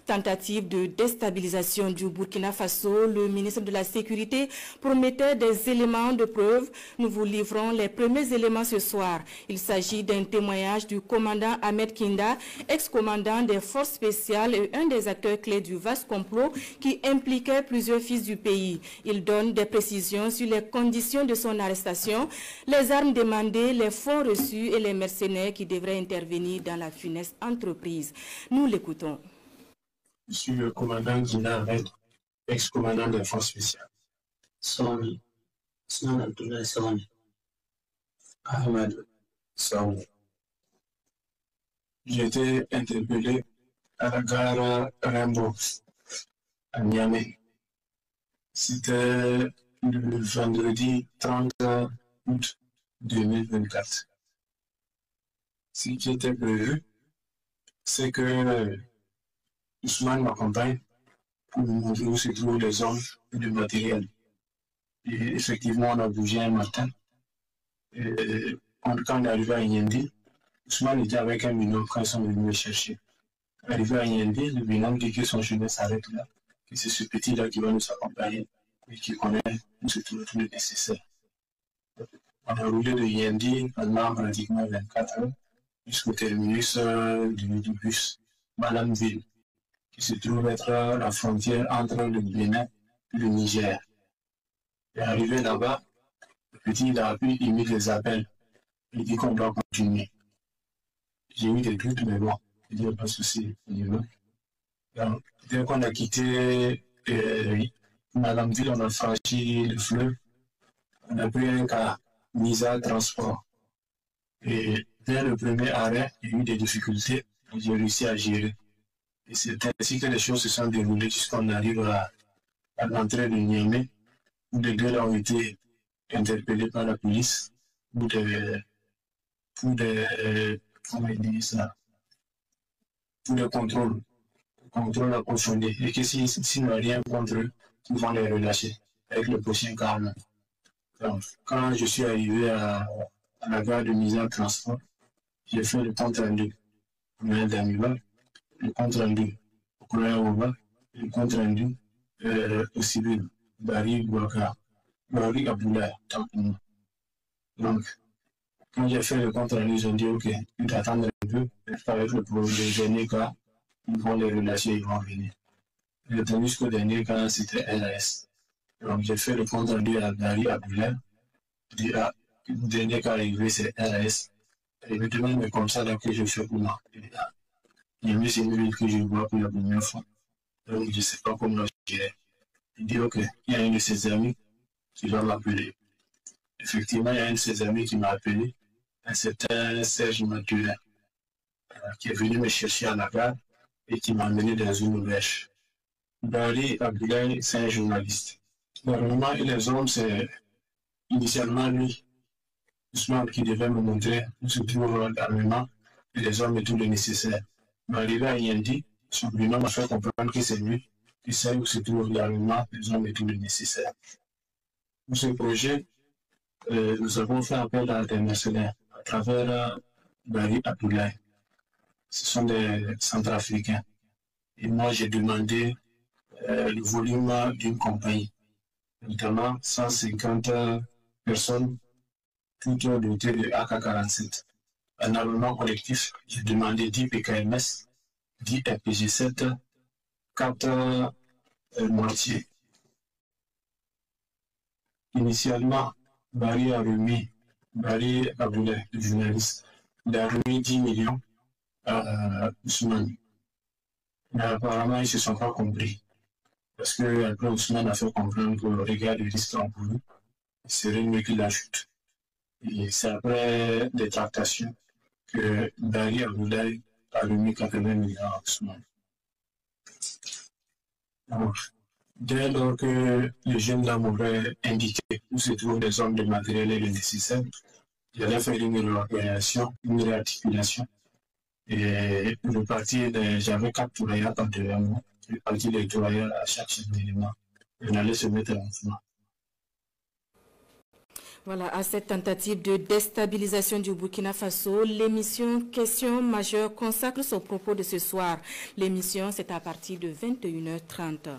Tentative de déstabilisation du Burkina Faso, le ministre de la Sécurité promettait des éléments de preuve. Nous vous livrons les premiers éléments ce soir. Il s'agit d'un témoignage du commandant Ahmed Kinda, ex-commandant des forces spéciales et un des acteurs clés du vaste complot qui impliquait plusieurs fils du pays. Il donne des précisions sur les conditions de son arrestation, les armes demandées, les fonds reçus et les mercenaires qui devraient intervenir dans la funeste entreprise. Nous l'écoutons. Je suis le commandant Gina Ahmed, ex-commandant des forces spéciales. Sony, Sony Abdoulaye Sony, Ahmed Sony. J'ai été interpellé à la gare Rimbaud, à Niamey. C'était le vendredi 30 août 2024. Ce qui était prévu, c'est que Ousmane m'accompagne pour me montrer où se trouvent les hommes et le matériel. Et effectivement, on a bougé un matin. Et quand on est arrivé à Yendi, Ousmane était avec un binôme quand ils sont venus me chercher. Arrivé à Yendi, le binôme dit que son chemin s'arrête là, que c'est ce petit-là qui va nous accompagner et qui connaît où se trouve tout le nécessaire. On a roulé de Yendi pendant pratiquement 24 heures jusqu'au terminus du bus, Malamville, qui se trouve être la frontière entre le Bénin et le Niger. Et arrivé là-bas, le petit il a pu imiter les appels. Il dit qu'on doit continuer. J'ai eu des doutes, mais bon, il n'y a pas de souci. Donc, dès qu'on a quitté Malamville, on a franchi le fleuve. On a pris un cas Misa Transport. Et dès le premier arrêt, il y a eu des difficultés. J'ai réussi à gérer. Et c'est ainsi que les choses se sont déroulées jusqu'on arrive à l'entrée de Niamey, où les deux ont été interpellés par la police pour des contrôles approfondis. Et que s'ils n'ont rien contre eux, ils vont les relâcher avec le prochain calme. Donc, quand je suis arrivé à la gare de mise en transport, j'ai fait le compte rendu. Le compte rendu au Korea, le compte rendu au civil, Barry Bouaka, Barry Abdoulaye, donc, quand j'ai fait le compte rendu, ils ont dit ok, tu t'attends un peu, avec le dernier cas, ils vont les relâcher, ils vont venir. J'ai attendu jusqu'au dernier cas, c'était LAS. Donc, j'ai fait le compte rendu à Barry Abdoulaye, le dernier cas arrivé, c'est LAS. Et maintenant, mais comme ça, donc, je fais pour moi. Il y a c'est une ville que je vois pour la première fois. Donc, je ne sais pas comment je dirais. Il dit, ok, il y a un de ses amis qui va m'appeler. Effectivement, il y a un de ses amis qui m'a appelé, un certain Serge Mathurin, qui est venu me chercher à la gare et qui m'a amené dans une auberge. Barry Abdoulaye, c'est un journaliste. Normalement, les hommes, c'est initialement lui, Ousmane, qui devait me montrer où se trouve l'armement et les hommes et tout le nécessaire. Mais arrivé à Yendi, son binôme m'a fait comprendre que c'est lui qui sait où se trouve l'armement, les hommes et tout le nécessaire. Pour ce projet, nous avons fait appel à des mercenaires à travers Barry Abdoulaye. Ce sont des Centrafricains. Et moi, j'ai demandé le volume d'une compagnie, notamment 150 personnes, toutes dotées de AK-47. Un armement collectif, j'ai demandé 10 PKMS, 10 RPG-7, 4 mortiers. Initialement, Barry Abdoulaye, le journaliste, il a remis 10 millions à Ousmane. Mais apparemment, ils ne se sont pas compris. Parce que après Ousmane a fait comprendre que regarde le risque encouru, il serait mieux qu'il ajoute. Et c'est après des tractations que Barry Abdoulaye a remis 80 millions à Ousmane. Donc, dès lors que le jeune dame m'aurait indiqué où se trouvent les hommes de matériel et le nécessaire, j'allais faire une réorganisation, une réarticulation. Et le parti, j'avais 4 tourailleurs par devant moi. Le parti des tourailleurs à chaque chef d'élément. On allait se mettre en mouvement. Voilà, à cette tentative de déstabilisation du Burkina Faso, l'émission Questions majeures consacre son propos de ce soir. L'émission, c'est à partir de 21h30.